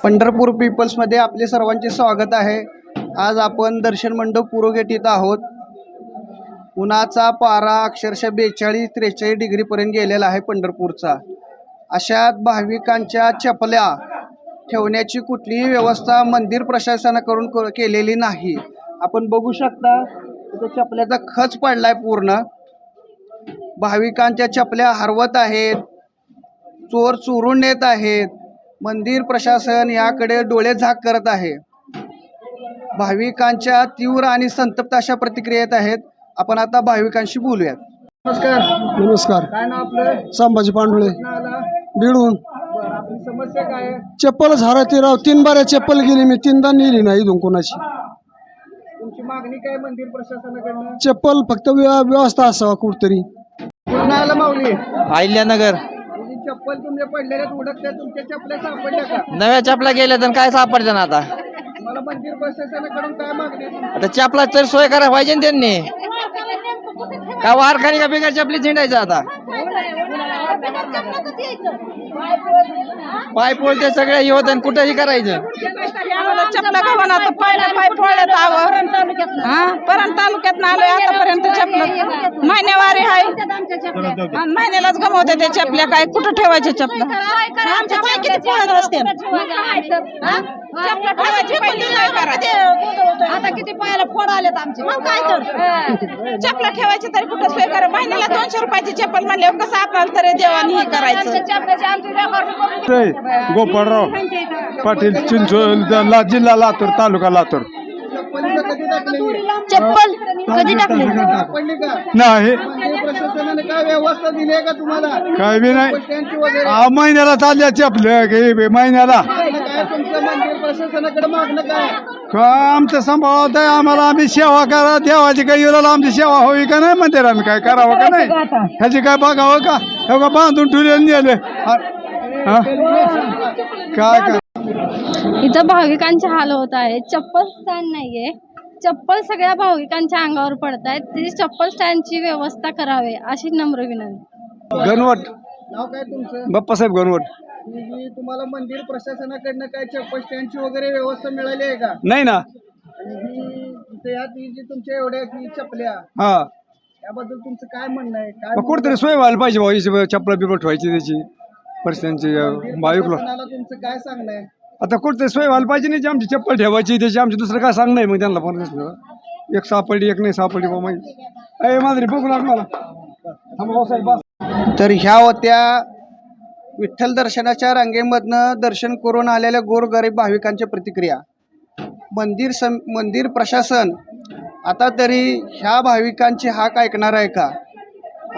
पंढरपूर पीपल्समध्ये आपले सर्वांचे स्वागत आहे। आज आपण दर्शन मंडप पुरोगेट इथं आहोत। उन्हाचा पारा अक्षरशः 42-43 डिग्रीपर्यंत गेलेला आहे पंढरपूरचा। अशात भाविकांच्या चपल्या ठेवण्याची कुठलीही व्यवस्था मंदिर प्रशासनाकडून केलेली नाही। आपण बघू शकता इथे चपल्याचा खच पडलाय पूर्ण। भाविकांच्या चपल्या हरवत आहेत, चोर चोरून नेत आहेत। मंदिर प्रशासन याकडे डोळे झाक करत आहे। भाविकांच्या तीव्र आणि संतप्त अशा प्रतिक्रियेत आहेत। आपण आता भाविकांशी बोलूयात। नमस्कार। नमस्कार। काय नाव आपलं? संभाजी पांडुळे, बीडून। आपली समस्या काय आहे? चप्पलच हरवते राव। 3 बाऱ्या चप्पल गेली, मी 3दा नेली नाही इथून कोणाची। तुमची मागणी काय मंदिर प्रशासनाकडून? चप्पल फक्त व्यवस्था असावा कुठतरी। कुणाला माऊली? अहिल्यानगर। चप्पल तुमच्या पडलेल्या उडकल्या, तुमच्या चपल्या सापडल्या का? नव्या चपला गेल्या तर काय सापडतं ना आता? मला मंदिर प्रशासनाकडून काय मागणी आहे? आता चपला तर सोय करायला पाहिजे ना त्यांनी। का वारखानी का बिगर चपली झिंडायचं आता? पाय पोळते सगळे हे होतं, कुठेही करायचं। चपला गव्हाण आता पाय फोडल्यात परंत तालुक्यात आलोय आतापर्यंत चपल महिन्यावारी आहे आणि महिन्यालाच गमवते ते चपल्या। काय कुठं ठेवायचे चपला? आमच्या पाय किती फोडत असते चपला ठेवायची आता किती पायाला फोड आलेत आमचे। मग काय तर चपला ठेवायची तरी कुठं सोय करा? महिन्याला 200 रुपयाची चप्पल म्हणल्यावर कसं आपल्याला तरी देवानी हे करायचं? गोपाळराव पाटील, चिंचोली, जिल्हा लातूर, तालुका लातूर। चप्पल कधी टाकली? सापडली का? नाही, मंदिर प्रशासनाने काय व्यवस्था दिली आहे का तुम्हाला? काय बी नाही। स्टँडची वगैरे महिन्याला चालल्या चपल महिन्याला। काय तुमचं मंदिर प्रशासनाकडे मागणं काय? का आमचं सांभाळत आहे आम्हाला, आम्ही सेवा करा देवाची। काही वेळेला आमची सेवा होई का नाही मंदिरानं? काय करावं का नाही? ह्याची काय बघावं का? हे का बांधून ठेवले नेले काय? इथं भाविकांचे हाल होत आहे। चप्पल स्टँड नाहीये, चप्पल सगळ्या भाविकांच्या अंगावर पडत आहेत। ती चप्पल स्टँडची व्यवस्था करावी अशी नम्र विनंती। गणवट, नाव काय तुमचं? बाप्पासाहेब गणवट। तुम्हाला मंदिर प्रशासनाकडनं काय चप्पल स्टँडची वगैरे व्यवस्था मिळाली आहे का? नाही ना। आणि जी तुमच्या एवढ्या चपल्या हा, याबद्दल तुमचं काय म्हणणं आहे? काय कुठतरी सोय व्हायला पाहिजे भाऊ, चपला बिपला ठेवायची त्याची परिस्थितीची भाविकला। तुमचं काय सांगणं आहे? आता कुठतरी सोय व्हायला पाहिजे नाही, आमची चप्पल ठेवायची त्याची। आमची दुसरं काय सांग नाही मग त्यांना पण एक सापडली एक नाही सापडली बाबा माहिती माधुरी बघू लाग मला। तर ह्या होत्या विठ्ठल दर्शनाच्या रांगेमधनं दर्शन करून आलेल्या गोरगरीब भाविकांच्या प्रतिक्रिया। मंदिर प्रशासन आता तरी ह्या भाविकांची हाक ऐकणार आहे का?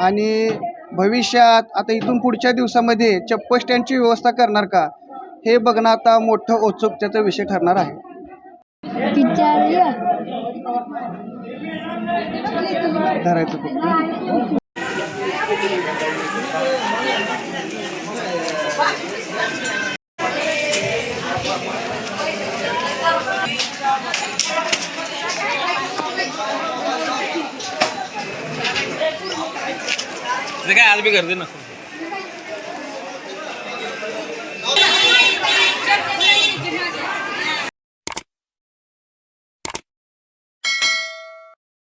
आणि भविष्यात आता इथून पुढच्या दिवसामध्ये चप्पल स्टँडची व्यवस्था करणार का? हे बघणं आता मोठं औत्सुक्याचा विषय ठरणार आहे। काय आज बी करते ना।